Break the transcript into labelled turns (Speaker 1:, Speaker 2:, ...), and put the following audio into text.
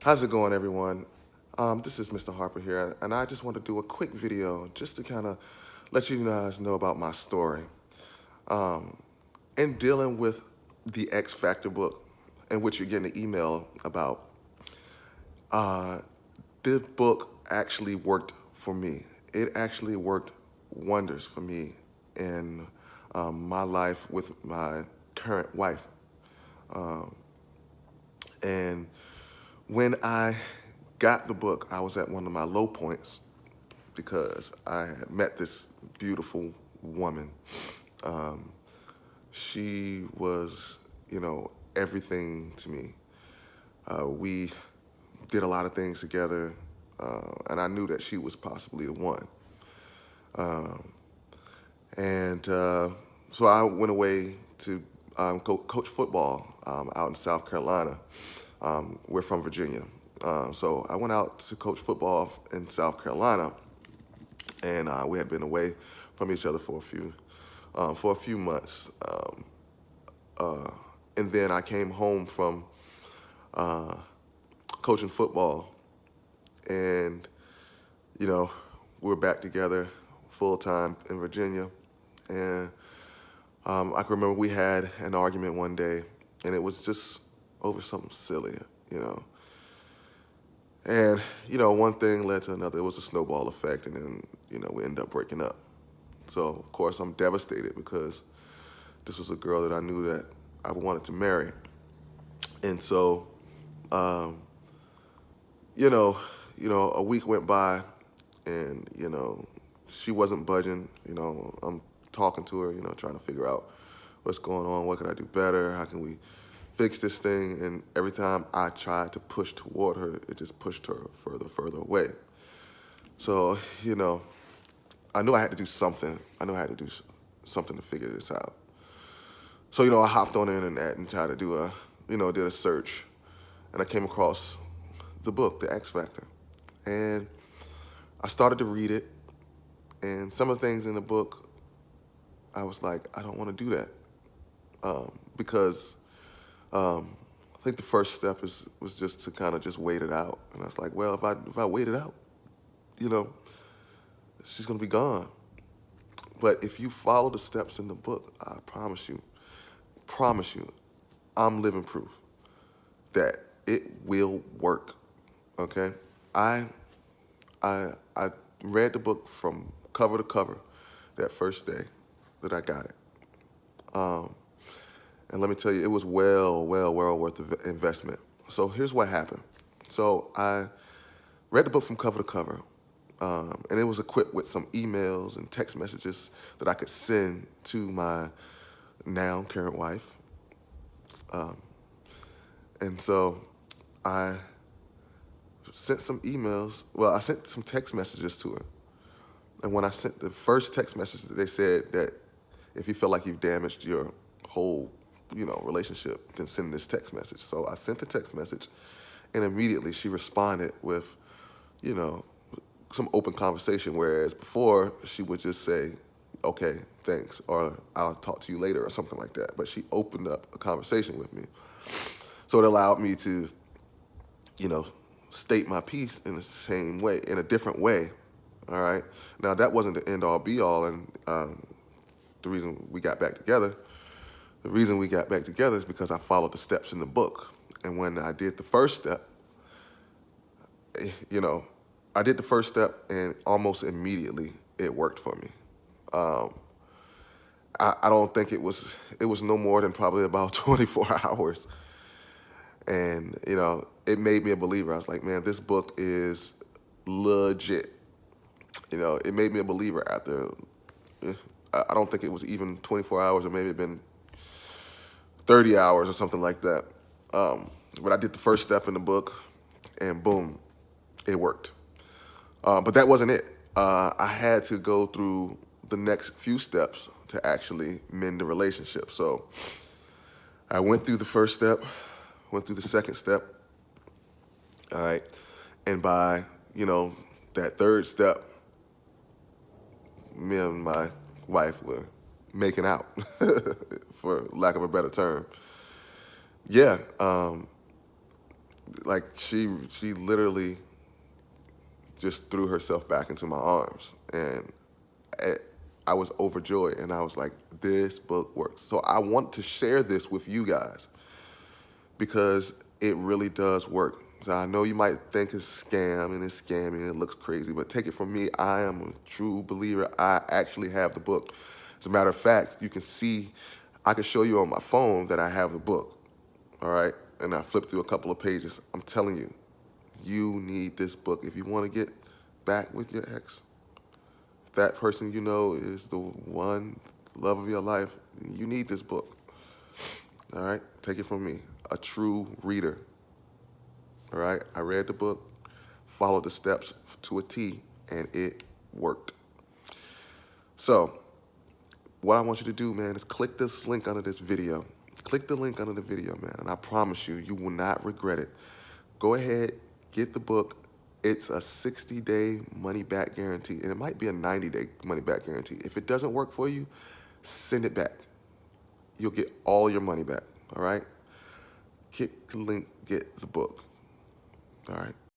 Speaker 1: How's it going, everyone? This is Mr. Harper here, and I just want to do a quick video just to kind of let you guys know about my story. In dealing with the X Factor book, in which you're getting an email about, this book actually worked for me. It actually worked wonders for me in my life with my current wife. And when I got the book, I was at one of my low points because I had met this beautiful woman. She was, everything to me. We did a lot of things together, and I knew that she was possibly the one. So I went away to coach football out in South Carolina. We're from Virginia. So I went out to coach football in South Carolina, and we had been away from each other for a few months. And then I came home from coaching football, and we were back together full time in Virginia. And I can remember we had an argument one day, and it was just over something silly, And, one thing led to another. It was a snowball effect, and then, we ended up breaking up. So, of course, I'm devastated because this was a girl that I knew that I wanted to marry. And so, a week went by, and, she wasn't budging. I'm talking to her, trying to figure out what's going on, what can I do better, how can we fix this thing. And every time I tried to push toward her, it just pushed her further away. So, I knew I had to do something. I knew I had to do something to figure this out. So, I hopped on the internet and tried to do did a search. And I came across the book, The X Factor. And I started to read it. And some of the things in the book, I was like, I don't want to do that. Because I think the first step was just to kind of just wait it out. And I was like, well, if I wait it out, she's going to be gone. But if you follow the steps in the book, I promise you, I'm living proof that it will work. Okay? I read the book from cover to cover that first day that I got it. And let me tell you, it was well worth the investment. So here's what happened. So I read the book from cover to cover, and it was equipped with some emails and text messages that I could send to my now current wife. And so I sent some emails. Well, I sent some text messages to her. And when I sent the first text message, they said that if you feel like you've damaged your whole relationship, then send this text message. So I sent the text message, and immediately she responded with, some open conversation, whereas before she would just say, okay, thanks, or I'll talk to you later, or something like that. But she opened up a conversation with me. So it allowed me to, state my piece in the same way, in a different way, all right? Now, that wasn't the end-all, be-all, and the reason we got back together. The reason we got back together is because I followed the steps in the book. And when I did the first step, and almost immediately it worked for me. I don't think it was no more than probably about 24 hours. And, it made me a believer. I was like, man, this book is legit. It made me a believer after, I don't think it was even 24 hours, or maybe it been 30 hours or something like that. But I did the first step in the book, and boom, it worked. But that wasn't it. I had to go through the next few steps to actually mend the relationship. So I went through the first step, went through the second step, all right? And by, that third step, me and my wife were making out, for lack of a better term. Yeah, like she literally just threw herself back into my arms, and I was overjoyed, and I was like, this book works. So I want to share this with you guys because it really does work. So I know you might think it's scam and it's scammy and it looks crazy, but take it from me, I am a true believer. I actually have the book. As a matter of fact, you can see, I can show you on my phone that I have the book, all right? And I flip through a couple of pages. I'm telling you, you need this book. If you want to get back with your ex, if that person you know is the one love of your life, you need this book, all right? Take it from me, a true reader, all right? I read the book, followed the steps to a T, and it worked. So what I want you to do, man, is click this link under this video. Click the link under the video, man, and I promise you, you will not regret it. Go ahead, get the book. It's a 60-day money-back guarantee, and it might be a 90-day money-back guarantee. If it doesn't work for you, send it back. You'll get all your money back, all right? Click the link, get the book, all right?